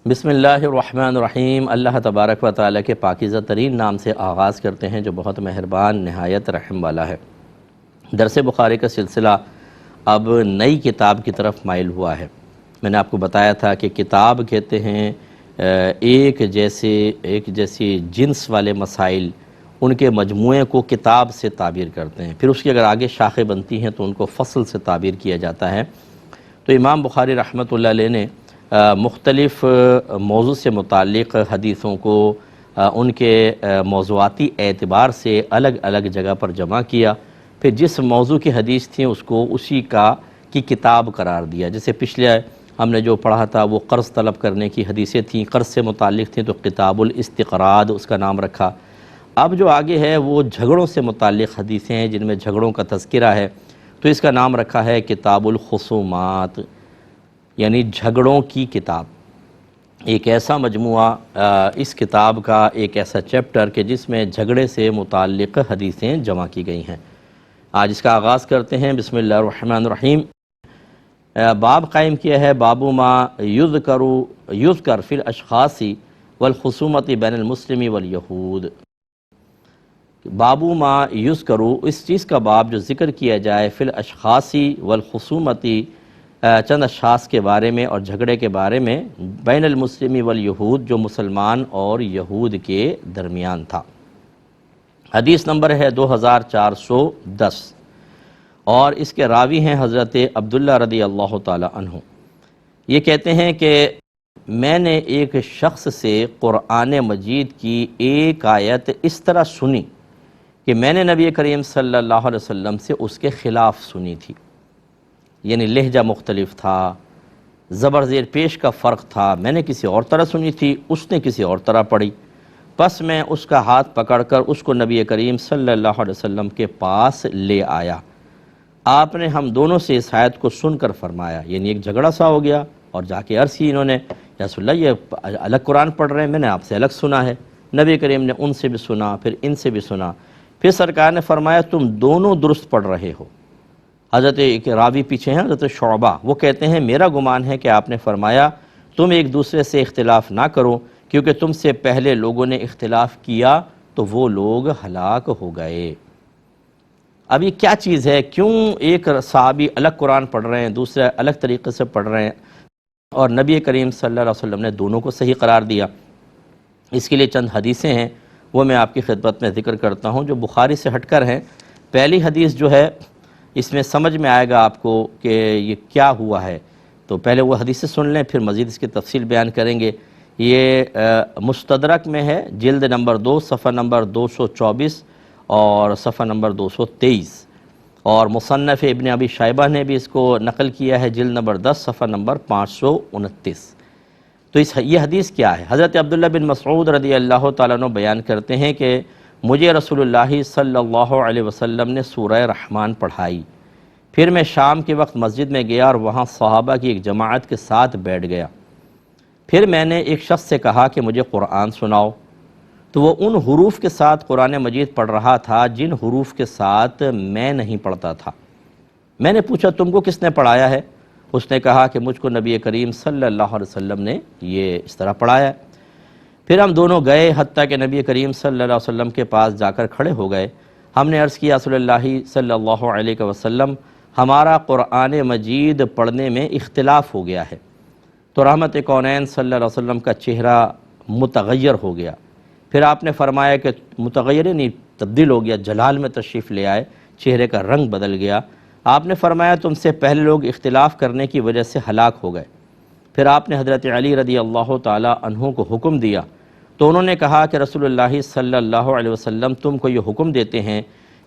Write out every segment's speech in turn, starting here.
بسم اللہ الرحمن الرحیم۔ اللہ تبارک و تعالیٰ کے پاکیزہ ترین نام سے آغاز کرتے ہیں جو بہت مہربان نہایت رحم والا ہے۔ درس بخاری کا سلسلہ اب نئی کتاب کی طرف مائل ہوا ہے۔ میں نے آپ کو بتایا تھا کہ کتاب کہتے ہیں ایک جیسی جنس والے مسائل، ان کے مجموعے کو کتاب سے تعبیر کرتے ہیں، پھر اس کی اگر آگے شاخیں بنتی ہیں تو ان کو فصل سے تعبیر کیا جاتا ہے۔ تو امام بخاری رحمۃ اللہ علیہ نے مختلف موضوع سے متعلق حدیثوں کو ان کے موضوعاتی اعتبار سے الگ الگ جگہ پر جمع کیا، پھر جس موضوع کی حدیث تھیں اس کو اسی کی کتاب قرار دیا۔ جیسے پچھلے ہم نے جو پڑھا تھا وہ قرض طلب کرنے کی حدیثیں تھیں، قرض سے متعلق تھیں تو کتاب الاستقراض اس کا نام رکھا۔ اب جو آگے ہے وہ جھگڑوں سے متعلق حدیثیں ہیں جن میں جھگڑوں کا تذکرہ ہے، تو اس کا نام رکھا ہے کتاب الخصومات، یعنی جھگڑوں کی کتاب۔ ایک ایسا مجموعہ اس کتاب کا ایک ایسا چیپٹر کہ جس میں جھگڑے سے متعلق حدیثیں جمع کی گئی ہیں۔ آج اس کا آغاز کرتے ہیں۔ بسم اللہ الرحمن الرحیم۔ باب قائم کیا ہے باب ما یذکر فی الاشخاص والخصومت بین المسلم والیہود۔ باب ما یذکر، اس چیز کا باب جو ذکر کیا جائے فی الاشخاص والخصومتی، چند اشخاص کے بارے میں اور جھگڑے کے بارے میں، بین المسلم والیہود، جو مسلمان اور یہود کے درمیان تھا۔ حدیث نمبر ہے 2410 اور اس کے راوی ہیں حضرت عبداللہ رضی اللہ تعالی عنہ۔ یہ کہتے ہیں کہ میں نے ایک شخص سے قرآن مجید کی ایک آیت اس طرح سنی کہ میں نے نبی کریم صلی اللہ علیہ وسلم سے اس کے خلاف سنی تھی، یعنی لہجہ مختلف تھا، زبر زیر پیش کا فرق تھا، میں نے کسی اور طرح سنی تھی، اس نے کسی اور طرح پڑھی۔ پس میں اس کا ہاتھ پکڑ کر اس کو نبی کریم صلی اللہ علیہ وسلم کے پاس لے آیا۔ آپ نے ہم دونوں سے اس آیت کو سن کر فرمایا، یعنی ایک جھگڑا سا ہو گیا اور جا کے عرض کی انہوں نے، یا رسول اللہ یہ الگ قرآن پڑھ رہے ہیں، میں نے آپ سے الگ سنا ہے۔ نبی کریم نے ان سے بھی سنا، پھر ان سے بھی سنا، پھر سرکار نے فرمایا تم دونوں درست پڑھ رہے ہو۔ حضرت ایک راوی پیچھے ہیں حضرت شعبہ، وہ کہتے ہیں میرا گمان ہے کہ آپ نے فرمایا تم ایک دوسرے سے اختلاف نہ کرو، کیونکہ تم سے پہلے لوگوں نے اختلاف کیا تو وہ لوگ ہلاک ہو گئے۔ اب یہ کیا چیز ہے؟ کیوں ایک صحابی الگ قرآن پڑھ رہے ہیں، دوسرے الگ طریقے سے پڑھ رہے ہیں، اور نبی کریم صلی اللہ علیہ وسلم نے دونوں کو صحیح قرار دیا؟ اس کے لیے چند حدیثیں ہیں، وہ میں آپ کی خدمت میں ذکر کرتا ہوں جو بخاری سے ہٹ کر ہیں۔ پہلی حدیث جو ہے اس میں سمجھ میں آئے گا آپ کو کہ یہ کیا ہوا ہے، تو پہلے وہ حدیثیں سن لیں پھر مزید اس کی تفصیل بیان کریں گے۔ یہ مستدرک میں ہے، جلد نمبر 2 صفحہ نمبر 224 اور صفحہ نمبر 223، اور مصنف ابن ابی شیبہ نے بھی اس کو نقل کیا ہے، جلد نمبر 10 صفحہ نمبر 529۔ تو یہ حدیث کیا ہے؟ حضرت عبداللہ بن مسعود رضی اللہ تعالیٰ عنہ بیان کرتے ہیں کہ مجھے رسول اللہ صلی اللہ علیہ وسلم نے سورہ رحمان پڑھائی، پھر میں شام کے وقت مسجد میں گیا اور وہاں صحابہ کی ایک جماعت کے ساتھ بیٹھ گیا۔ پھر میں نے ایک شخص سے کہا کہ مجھے قرآن سناؤ، تو وہ ان حروف کے ساتھ قرآن مجید پڑھ رہا تھا جن حروف کے ساتھ میں نہیں پڑھتا تھا۔ میں نے پوچھا تم کو کس نے پڑھایا ہے؟ اس نے کہا کہ مجھ کو نبی کریم صلی اللہ علیہ وسلم نے یہ اس طرح پڑھایا ہے۔ پھر ہم دونوں گئے حتیٰ کہ نبی کریم صلی اللہ علیہ وسلم کے پاس جا کر کھڑے ہو گئے۔ ہم نے عرض کیا رسول اللہ صلی اللہ علیہ وسلم ہمارا قرآن مجید پڑھنے میں اختلاف ہو گیا ہے۔ تو رحمت کونین صلی اللہ علیہ وسلم کا چہرہ متغیر ہو گیا۔ پھر آپ نے فرمایا کہ متغیر نہیں، تبدیل ہو گیا، جلال میں تشریف لے آئے، چہرے کا رنگ بدل گیا۔ آپ نے فرمایا تم سے پہلے لوگ اختلاف کرنے کی وجہ سے ہلاک ہو گئے۔ پھر آپ نے حضرت علی رضی اللہ تعالی عنہ کو حکم دیا، تو انہوں نے کہا کہ رسول اللہ صلی اللہ علیہ وسلم تم کو یہ حکم دیتے ہیں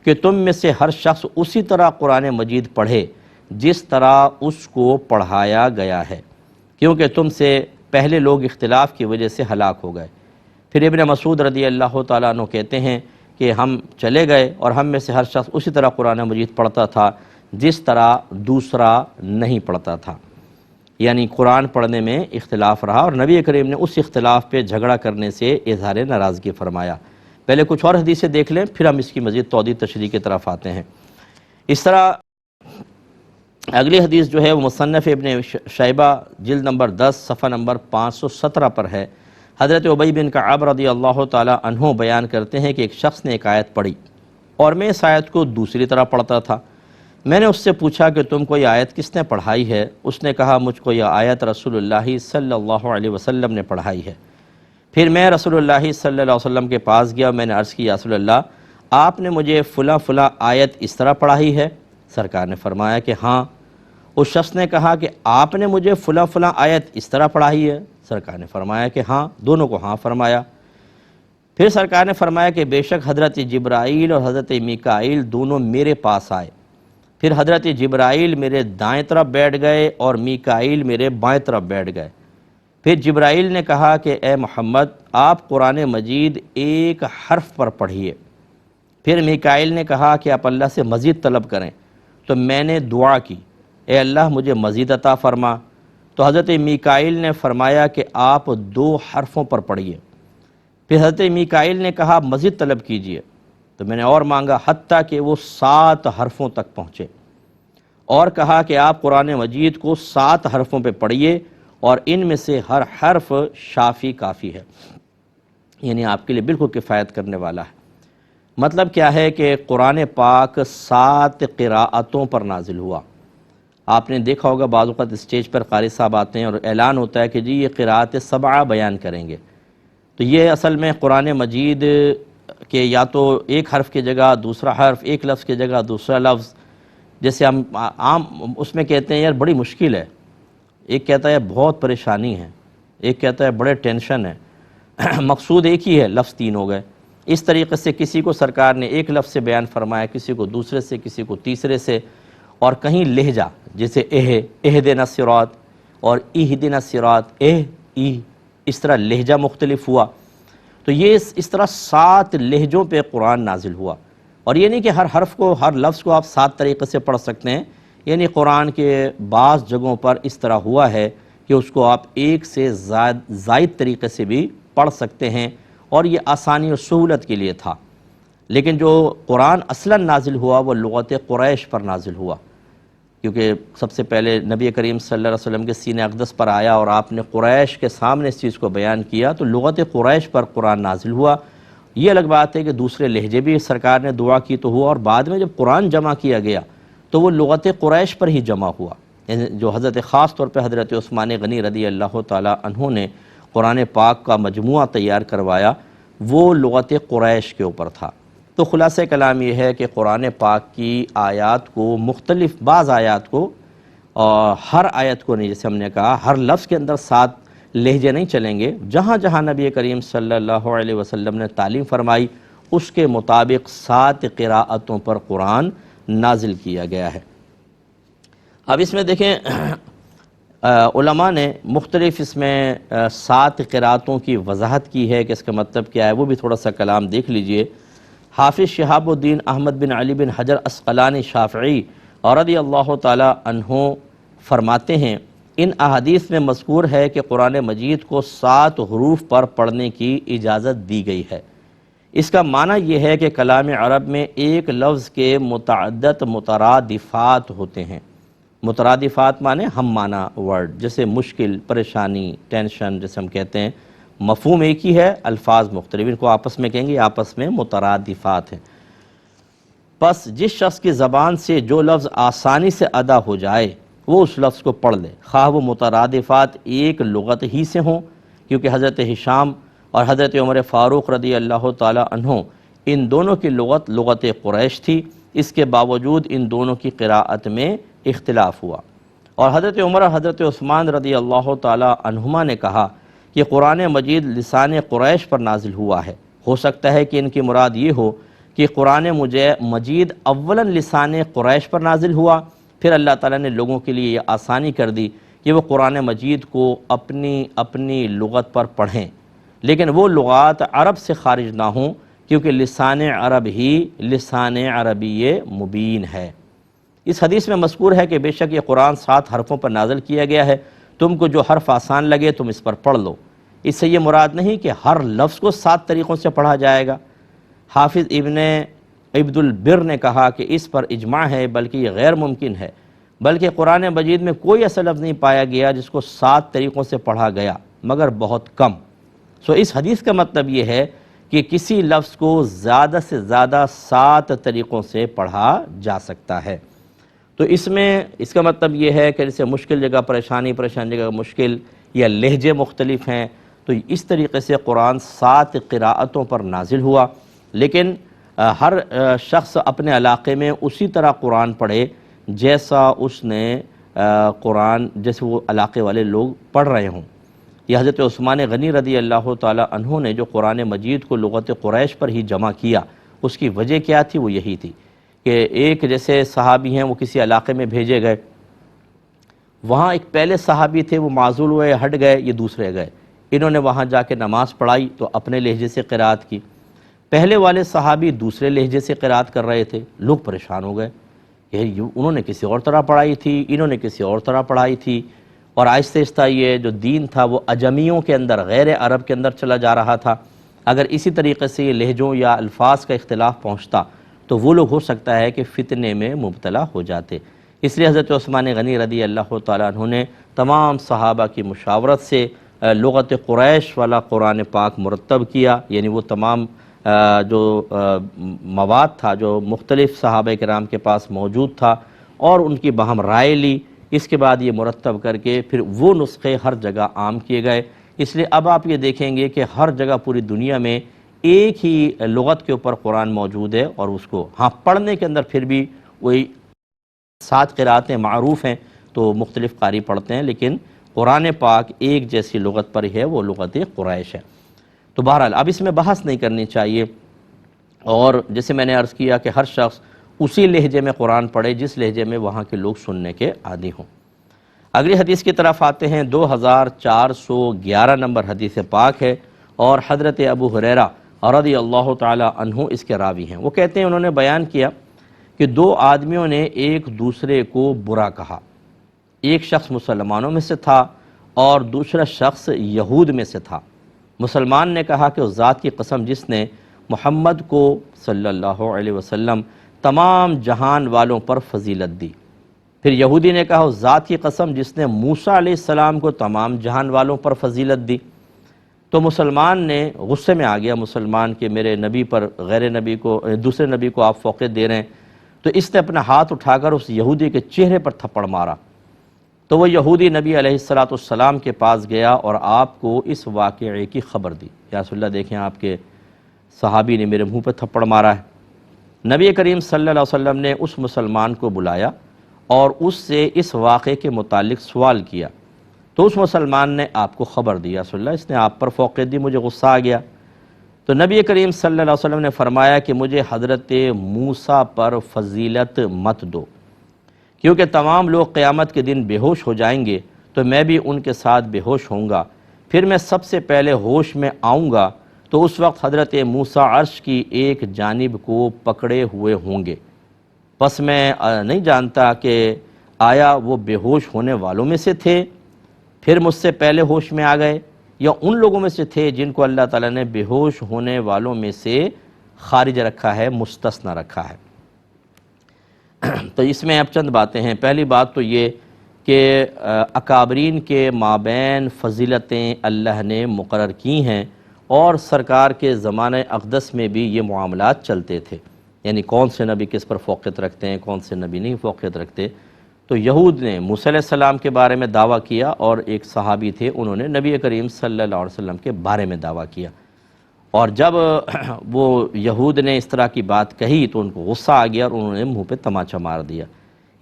کہ تم میں سے ہر شخص اسی طرح قرآن مجید پڑھے جس طرح اس کو پڑھایا گیا ہے، کیونکہ تم سے پہلے لوگ اختلاف کی وجہ سے ہلاک ہو گئے۔ پھر ابن مسعود رضی اللہ تعالیٰ عنہ کہتے ہیں کہ ہم چلے گئے اور ہم میں سے ہر شخص اسی طرح قرآن مجید پڑھتا تھا جس طرح دوسرا نہیں پڑھتا تھا، یعنی قرآن پڑھنے میں اختلاف رہا، اور نبی کریم نے اس اختلاف پہ جھگڑا کرنے سے اظہار ناراضگی فرمایا۔ پہلے کچھ اور حدیثیں دیکھ لیں پھر ہم اس کی مزید توضیح تشریح کی طرف آتے ہیں۔ اس طرح اگلی حدیث جو ہے وہ مصنف ابن شیبہ جلد نمبر 10 صفحہ نمبر 517 پر ہے۔ حضرت ابی بن کعب رضی اللہ تعالی عنہ بیان کرتے ہیں کہ ایک شخص نے ایک آیت پڑھی اور میں اس آیت کو دوسری طرح پڑھتا تھا۔ میں نے اس سے پوچھا کہ تم کو یہ آیت کس نے پڑھائی ہے؟ اس نے کہا مجھ کو یہ آیت رسول اللہ صلی اللہ علیہ وسلم نے پڑھائی ہے۔ پھر میں رسول اللہ صلی اللہ علیہ وسلم کے پاس گیا، میں نے عرض کی یا رسول اللہ آپ نے مجھے فلاں فلاں آیت اس طرح پڑھائی ہے؟ سرکار نے فرمایا کہ ہاں۔ اس شخص نے کہا کہ آپ نے مجھے فلاں فلاں آیت اس طرح پڑھائی ہے؟ سرکار نے فرمایا کہ ہاں، دونوں کو ہاں فرمایا۔ پھر سرکار نے فرمایا کہ بے شک حضرت جبرائیل اور حضرت میکائیل دونوں میرے پاس آئے، پھر حضرت جبرائیل میرے دائیں طرف بیٹھ گئے اور میکائیل میرے بائیں طرف بیٹھ گئے۔ پھر جبرائیل نے کہا کہ اے محمد آپ قرآن مجید ایک حرف پر پڑھیے۔ پھر میکائیل نے کہا کہ آپ اللہ سے مزید طلب کریں، تو میں نے دعا کی اے اللہ مجھے مزید عطا فرما، تو حضرت میکائیل نے فرمایا کہ آپ 2 حرفوں پر پڑھیے۔ پھر حضرت میکائیل نے کہا مزید طلب کیجئے، تو میں نے اور مانگا حتیٰ کہ وہ 7 حرفوں تک پہنچے، اور کہا کہ آپ قرآن مجید کو 7 حرفوں پہ پڑھیے اور ان میں سے ہر حرف شافی کافی ہے، یعنی آپ کے لیے بالکل کفایت کرنے والا ہے۔ مطلب کیا ہے کہ قرآن پاک 7 قراءتوں پر نازل ہوا۔ آپ نے دیکھا ہوگا بعض اوقات اسٹیج پر قاری صاحب آتے ہیں اور اعلان ہوتا ہے کہ جی یہ قراءت 7 بیان کریں گے، تو یہ اصل میں قرآن مجید کہ یا تو ایک حرف کی جگہ دوسرا حرف، ایک لفظ کی جگہ دوسرا لفظ، جیسے ہم عام اس میں کہتے ہیں یار بڑی مشکل ہے، ایک کہتا ہے بہت پریشانی ہے، ایک کہتا ہے بڑے ٹینشن ہے، مقصود ایک ہی ہے، لفظ 3 ہو گئے۔ اس طریقے سے کسی کو سرکار نے ایک لفظ سے بیان فرمایا، کسی کو دوسرے سے، کسی کو تیسرے سے، اور کہیں لہجہ جیسے اہدنا الصراط اور اہدنا الصراط اس طرح لہجہ مختلف ہوا۔ تو یہ اس طرح 7 لہجوں پہ قرآن نازل ہوا، اور یہ نہیں کہ ہر حرف کو، ہر لفظ کو آپ 7 طریقے سے پڑھ سکتے ہیں، یعنی قرآن کے بعض جگہوں پر اس طرح ہوا ہے کہ اس کو آپ ایک سے زائد طریقے سے بھی پڑھ سکتے ہیں، اور یہ آسانی اور سہولت کے لیے تھا۔ لیکن جو قرآن اصلاً نازل ہوا وہ لغت قریش پر نازل ہوا، کیونکہ سب سے پہلے نبی کریم صلی اللہ علیہ وسلم کے سینہ اقدس پر آیا اور آپ نے قریش کے سامنے اس چیز کو بیان کیا، تو لغت قریش پر قرآن نازل ہوا۔ یہ الگ بات ہے کہ دوسرے لہجے بھی سرکار نے دعا کی تو ہوا، اور بعد میں جب قرآن جمع کیا گیا تو وہ لغت قریش پر ہی جمع ہوا، یعنی جو حضرت خاص طور پہ حضرت عثمان غنی رضی اللہ تعالی عنہ نے قرآن پاک کا مجموعہ تیار کروایا، وہ لغت قریش کے اوپر تھا۔ تو خلاصہ کلام یہ ہے کہ قرآن پاک کی آیات کو مختلف، بعض آیات کو، اور ہر آیت کو نہیں، جیسے ہم نے کہا ہر لفظ کے اندر 7 لہجے نہیں چلیں گے، جہاں جہاں نبی کریم صلی اللہ علیہ وسلم نے تعلیم فرمائی اس کے مطابق 7 قراءتوں پر قرآن نازل کیا گیا ہے۔ اب اس میں دیکھیں علماء نے مختلف اس میں 7 قراءتوں کی وضاحت کی ہے کہ اس کا مطلب کیا ہے، وہ بھی تھوڑا سا کلام دیکھ لیجئے۔ حافظ شہاب الدین احمد بن علی بن حجر عسقلانی شافعی رضی اللہ تعالی عنہ فرماتے ہیں ان احادیث میں مذکور ہے کہ قرآن مجید کو 7 حروف پر پڑھنے کی اجازت دی گئی ہے۔ اس کا معنی یہ ہے کہ کلام عرب میں ایک لفظ کے متعدد مترادفات ہوتے ہیں۔ مترادفات معنی ہم معنی ورڈ، جیسے مشکل، پریشانی، ٹینشن جیسے ہم کہتے ہیں، مفہوم ایک ہی ہے، الفاظ مختلف، ان کو آپس میں کہیں گے آپس میں مترادفات ہیں۔ بس جس شخص کی زبان سے جو لفظ آسانی سے ادا ہو جائے وہ اس لفظ کو پڑھ لے، خواہ وہ مترادفات ایک لغت ہی سے ہوں، کیونکہ حضرت ہشام اور حضرت عمر فاروق رضی اللہ تعالی عنہ ان دونوں کی لغت لغت قریش تھی، اس کے باوجود ان دونوں کی قراءت میں اختلاف ہوا۔ اور حضرت عمر اور حضرت عثمان رضی اللہ تعالی عنہما نے کہا کہ قرآن مجید لسان قریش پر نازل ہوا ہے، ہو سکتا ہے کہ ان کی مراد یہ ہو کہ قرآن مجید اولاً لسان قریش پر نازل ہوا، پھر اللہ تعالیٰ نے لوگوں کے لیے یہ آسانی کر دی کہ وہ قرآن مجید کو اپنی لغت پر پڑھیں، لیکن وہ لغات عرب سے خارج نہ ہوں، کیونکہ لسان عرب ہی لسان عربی مبین ہے۔ اس حدیث میں مذکور ہے کہ بے شک یہ قرآن 7 حرفوں پر نازل کیا گیا ہے، تم کو جو حرف آسان لگے تم اس پر پڑھ لو۔ اس سے یہ مراد نہیں کہ ہر لفظ کو 7 طریقوں سے پڑھا جائے گا۔ حافظ ابن عبد البر نے کہا کہ اس پر اجماع ہے، بلکہ یہ غیر ممکن ہے۔ بلکہ قرآن مجید میں کوئی ایسا لفظ نہیں پایا گیا جس کو 7 طریقوں سے پڑھا گیا، مگر بہت کم۔ اس حدیث کا مطلب یہ ہے کہ کسی لفظ کو زیادہ سے زیادہ 7 طریقوں سے پڑھا جا سکتا ہے۔ تو اس کا مطلب یہ ہے کہ جیسے مشکل جگہ پریشانی جگہ مشکل، یا لہجے مختلف ہیں، تو اس طریقے سے قرآن 7 قراءتوں پر نازل ہوا، لیکن ہر شخص اپنے علاقے میں اسی طرح قرآن پڑھے جیسا اس نے قرآن جیسے وہ علاقے والے لوگ پڑھ رہے ہوں۔ یہ حضرت عثمان غنی رضی اللہ تعالی عنہ نے جو قرآن مجید کو لغت قریش پر ہی جمع کیا، اس کی وجہ کیا تھی؟ وہ یہی تھی کہ ایک جیسے صحابی ہیں وہ کسی علاقے میں بھیجے گئے، وہاں ایک پہلے صحابی تھے وہ معزول ہوئے ہٹ گئے، یہ دوسرے گئے، انہوں نے وہاں جا کے نماز پڑھائی تو اپنے لہجے سے قرات کی، پہلے والے صحابی دوسرے لہجے سے قرات کر رہے تھے، لوگ پریشان ہو گئے، انہوں نے کسی اور طرح پڑھائی تھی، انہوں نے کسی اور طرح پڑھائی تھی، اور آہستہ آہستہ یہ جو دین تھا وہ اجمیوں کے اندر، غیر عرب کے اندر چلا جا رہا تھا۔ اگر اسی طریقے سے یہ لہجوں یا الفاظ کا اختلاف پہنچتا تو وہ لوگ ہو سکتا ہے کہ فتنے میں مبتلا ہو جاتے، اس لیے حضرت عثمان غنی رضی اللہ تعالیٰ عنہ نے تمام صحابہ کی مشاورت سے لغت قریش والا قرآن پاک مرتب کیا، یعنی وہ تمام جو مواد تھا جو مختلف صحابہ کرام کے پاس موجود تھا، اور ان کی باہم رائے لی، اس کے بعد یہ مرتب کر کے پھر وہ نسخے ہر جگہ عام کیے گئے۔ اس لیے اب آپ یہ دیکھیں گے کہ ہر جگہ پوری دنیا میں ایک ہی لغت کے اوپر قرآن موجود ہے، اور اس کو پڑھنے کے اندر پھر بھی وہی 7 قراتیں معروف ہیں، تو مختلف قاری پڑھتے ہیں، لیکن قرآن پاک ایک جیسی لغت پر ہی ہے، وہ لغت قریش ہے۔ تو بہرحال اب اس میں بحث نہیں کرنی چاہیے، اور جیسے میں نے عرض کیا کہ ہر شخص اسی لہجے میں قرآن پڑھے جس لہجے میں وہاں کے لوگ سننے کے عادی ہوں۔ اگلی حدیث کی طرف آتے ہیں، 2411 نمبر حدیث پاک ہے، اور حضرت ابو ہریرہ رضی اللہ تعالی عنہ اس کے راوی ہیں۔ وہ کہتے ہیں انہوں نے بیان کیا کہ 2 آدمیوں نے ایک دوسرے کو برا کہا، ایک شخص مسلمانوں میں سے تھا اور دوسرا شخص یہود میں سے تھا۔ مسلمان نے کہا کہ اس ذات کی قسم جس نے محمد کو صلی اللہ علیہ وسلم تمام جہان والوں پر فضیلت دی۔ پھر یہودی نے کہا اس ذات کی قسم جس نے موسیٰ علیہ السلام کو تمام جہان والوں پر فضیلت دی۔ تو مسلمان نے غصے میں آ گیا، مسلمان کہ میرے نبی پر غیر نبی کو، دوسرے نبی کو آپ فوقیت دے رہے ہیں، تو اس نے اپنا ہاتھ اٹھا کر اس یہودی کے چہرے پر تھپڑ مارا۔ تو وہ یہودی نبی علیہ السلام کے پاس گیا اور آپ کو اس واقعے کی خبر دی، یا رسول اللہ دیکھیں آپ کے صحابی نے میرے منہ پہ تھپڑ مارا ہے۔ نبی کریم صلی اللہ علیہ وسلم نے اس مسلمان کو بلایا اور اس سے اس واقعے کے متعلق سوال کیا، تو اس مسلمان نے آپ کو خبر دی، یا رسول اللہ اس نے آپ پر فوقیت دی، مجھے غصہ آ گیا۔ تو نبی کریم صلی اللہ علیہ وسلم نے فرمایا کہ مجھے حضرت موسیٰ پر فضیلت مت دو، کیونکہ تمام لوگ قیامت کے دن بے ہوش ہو جائیں گے، تو میں بھی ان کے ساتھ بے ہوش ہوں گا، پھر میں سب سے پہلے ہوش میں آؤں گا، تو اس وقت حضرت موسیٰ عرش کی ایک جانب کو پکڑے ہوئے ہوں گے، پس میں نہیں جانتا کہ آیا وہ بے ہوش ہونے والوں میں سے تھے پھر مجھ سے پہلے ہوش میں آ گئے، یا ان لوگوں میں سے تھے جن کو اللہ تعالیٰ نے بے ہوش ہونے والوں میں سے خارج رکھا ہے، مستثنی رکھا ہے۔ تو اس میں اب چند باتیں ہیں۔ پہلی بات تو یہ کہ اکابرین کے مابین فضیلتیں اللہ نے مقرر کی ہیں، اور سرکار کے زمانہ اقدس میں بھی یہ معاملات چلتے تھے، یعنی کون سے نبی کس پر فوقیت رکھتے ہیں، کون سے نبی نہیں فوقیت رکھتے۔ تو یہود نے موسیٰ علیہ السلام کے بارے میں دعویٰ کیا، اور ایک صحابی تھے انہوں نے نبی کریم صلی اللہ علیہ وسلم کے بارے میں دعویٰ کیا، اور جب وہ یہود نے اس طرح کی بات کہی تو ان کو غصہ آ گیا اور انہوں نے منہ پہ تماچا مار دیا۔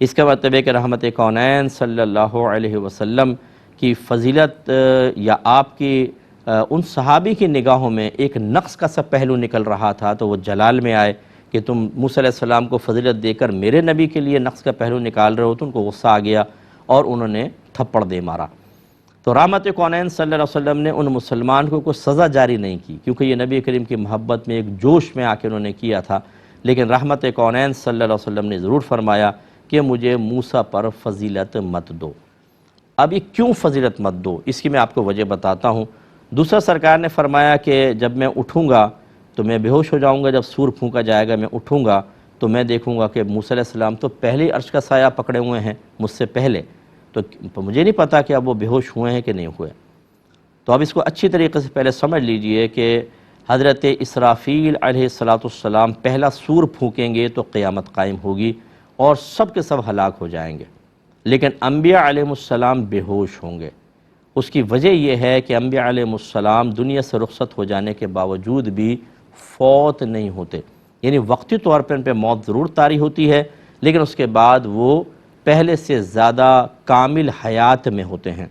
اس کا مطلب ہے کہ رحمت کونین صلی اللہ علیہ وسلم کی فضیلت یا آپ کی ان صحابی کی نگاہوں میں ایک نقص کا سا پہلو نکل رہا تھا، تو وہ جلال میں آئے کہ تم موسیٰ علیہ السلام کو فضیلت دے کر میرے نبی کے لیے نقص کا پہلو نکال رہے ہو، تو ان کو غصہ آ گیا اور انہوں نے تھپڑ دے مارا۔ تو رحمت کونین صلی اللہ علیہ وسلم نے ان مسلمان کو کوئی سزا جاری نہیں کی، کیونکہ یہ نبی کریم کی محبت میں ایک جوش میں آ کے انہوں نے کیا تھا، لیکن رحمت کونین صلی اللہ علیہ وسلم نے ضرور فرمایا کہ مجھے موسیٰ پر فضیلت مت دو۔ اب یہ کیوں فضیلت مت دو، اس کی میں آپ کو وجہ بتاتا ہوں۔ دوسرا سرکار نے فرمایا کہ جب میں اٹھوں گا تو میں بے ہوش ہو جاؤں گا، جب سور پھونکا جائے گا میں اٹھوں گا تو میں دیکھوں گا کہ موسیٰ علیہ السلام تو پہلے ہی عرش کا سایہ پکڑے ہوئے ہیں مجھ سے پہلے، تو مجھے نہیں پتا کہ اب وہ بے ہوش ہوئے ہیں کہ نہیں ہوئے۔ تو اب اس کو اچھی طریقے سے پہلے سمجھ لیجئے کہ حضرت اسرافیل علیہ السلام پہلا سور پھونکیں گے تو قیامت قائم ہوگی اور سب کے سب ہلاک ہو جائیں گے، لیکن انبیاء علیہ السلام بے ہوش ہوں گے۔ اس کی وجہ یہ ہے کہ انبیاء علیہ السلام دنیا سے رخصت ہو جانے کے باوجود بھی فوت نہیں ہوتے، یعنی وقتی طور پر ان پہ موت ضرور طاری ہوتی ہے، لیکن اس کے بعد وہ پہلے سے زیادہ کامل حیات میں ہوتے ہیں،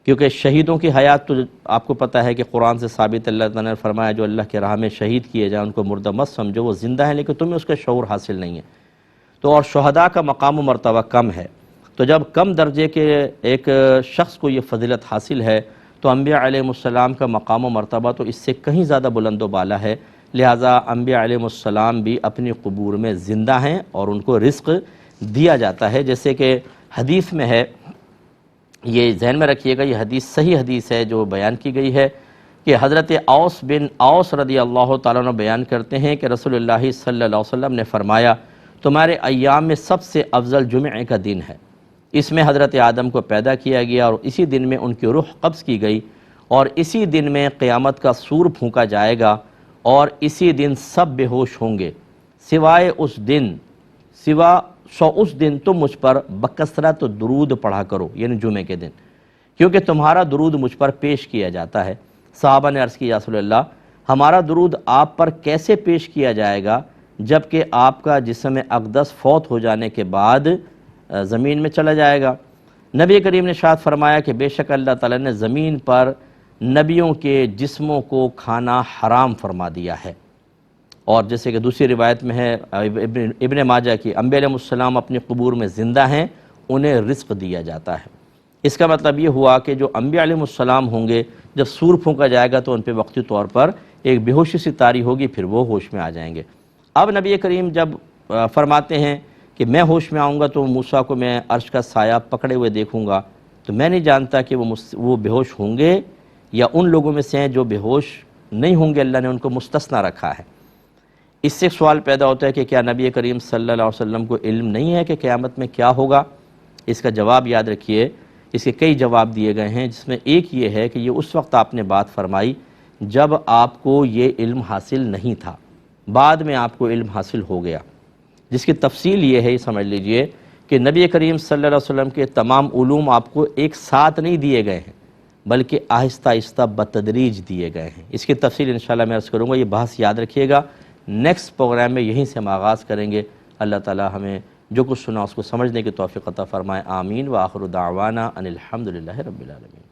کیونکہ شہیدوں کی حیات تو آپ کو پتہ ہے کہ قرآن سے ثابت، اللہ تعالیٰ نے فرمایا جو اللہ کے راہ میں شہید کیے جائیں ان کو مردہ مت سمجھو، وہ زندہ ہیں لیکن تمہیں اس کا شعور حاصل نہیں ہے۔ تو اور شہداء کا مقام و مرتبہ کم ہے، تو جب کم درجے کے ایک شخص کو یہ فضیلت حاصل ہے تو انبیاء علیہ السلام کا مقام و مرتبہ تو اس سے کہیں زیادہ بلند و بالا ہے، لہٰذا انبیاء علیہ السلام بھی اپنی قبور میں زندہ ہیں اور ان کو رزق دیا جاتا ہے، جیسے کہ حدیث میں ہے، یہ ذہن میں رکھیے گا، یہ حدیث صحیح حدیث ہے جو بیان کی گئی ہے کہ حضرت اوس بن اوس رضی اللہ تعالیٰ عنہ بیان کرتے ہیں کہ رسول اللہ صلی اللہ علیہ وسلم نے فرمایا تمہارے ایام میں سب سے افضل جمعے کا دن ہے، اس میں حضرت آدم کو پیدا کیا گیا اور اسی دن میں ان کی روح قبض کی گئی اور اسی دن میں قیامت کا سور پھونکا جائے گا اور اسی دن سب بے ہوش ہوں گے سوائے اس دن تم مجھ پر بکثرت درود پڑھا کرو، یعنی جمعے کے دن، کیونکہ تمہارا درود مجھ پر پیش کیا جاتا ہے۔ صحابہ نے عرض کی یا رسول اللہ ہمارا درود آپ پر کیسے پیش کیا جائے گا جبکہ آپ کا جسم اقدس فوت ہو جانے کے بعد زمین میں چلا جائے گا؟ نبی کریم نے ارشاد فرمایا کہ بے شک اللہ تعالیٰ نے زمین پر نبیوں کے جسموں کو کھانا حرام فرما دیا ہے، اور جیسے کہ دوسری روایت میں ہے ابن ماجہ کی، انبیاء علیہ السلام اپنی قبور میں زندہ ہیں، انہیں رزق دیا جاتا ہے۔ اس کا مطلب یہ ہوا کہ جو انبیاء علیہ السلام ہوں گے جب سور پھونکا جائے گا تو ان پہ وقتی طور پر ایک بے ہوشی سی طاری ہوگی، پھر وہ ہوش میں آ جائیں گے۔ اب نبی کریم جب فرماتے ہیں کہ میں ہوش میں آؤں گا تو موسیٰ کو میں عرش کا سایہ پکڑے ہوئے دیکھوں گا، تو میں نہیں جانتا کہ وہ بے ہوش ہوں گے یا ان لوگوں میں سے ہیں جو بے ہوش نہیں ہوں گے، اللہ نے ان کو مستثنیٰ رکھا ہے۔ اس سے سوال پیدا ہوتا ہے کہ کیا نبی کریم صلی اللہ علیہ وسلم کو علم نہیں ہے کہ قیامت میں کیا ہوگا؟ اس کا جواب یاد رکھیے، اس کے کئی جواب دیے گئے ہیں، جس میں ایک یہ ہے کہ یہ اس وقت آپ نے بات فرمائی جب آپ کو یہ علم حاصل نہیں تھا، بعد میں آپ کو علم حاصل ہو گیا، جس کی تفصیل یہ ہے، یہ سمجھ لیجئے کہ نبی کریم صلی اللہ علیہ وسلم کے تمام علوم آپ کو ایک ساتھ نہیں دیے گئے ہیں بلکہ آہستہ آہستہ بتدریج دیے گئے ہیں۔ اس کی تفصیل انشاءاللہ میں عرض کروں گا، یہ بحث یاد رکھیے گا، نیکسٹ پروگرام میں یہیں سے ہم آغاز کریں گے۔ اللہ تعالی ہمیں جو کچھ سنا اس کو سمجھنے کی توفیق عطا فرمائے، آمین۔ وآخر دعوانا ان الحمدللہ رب العالمین۔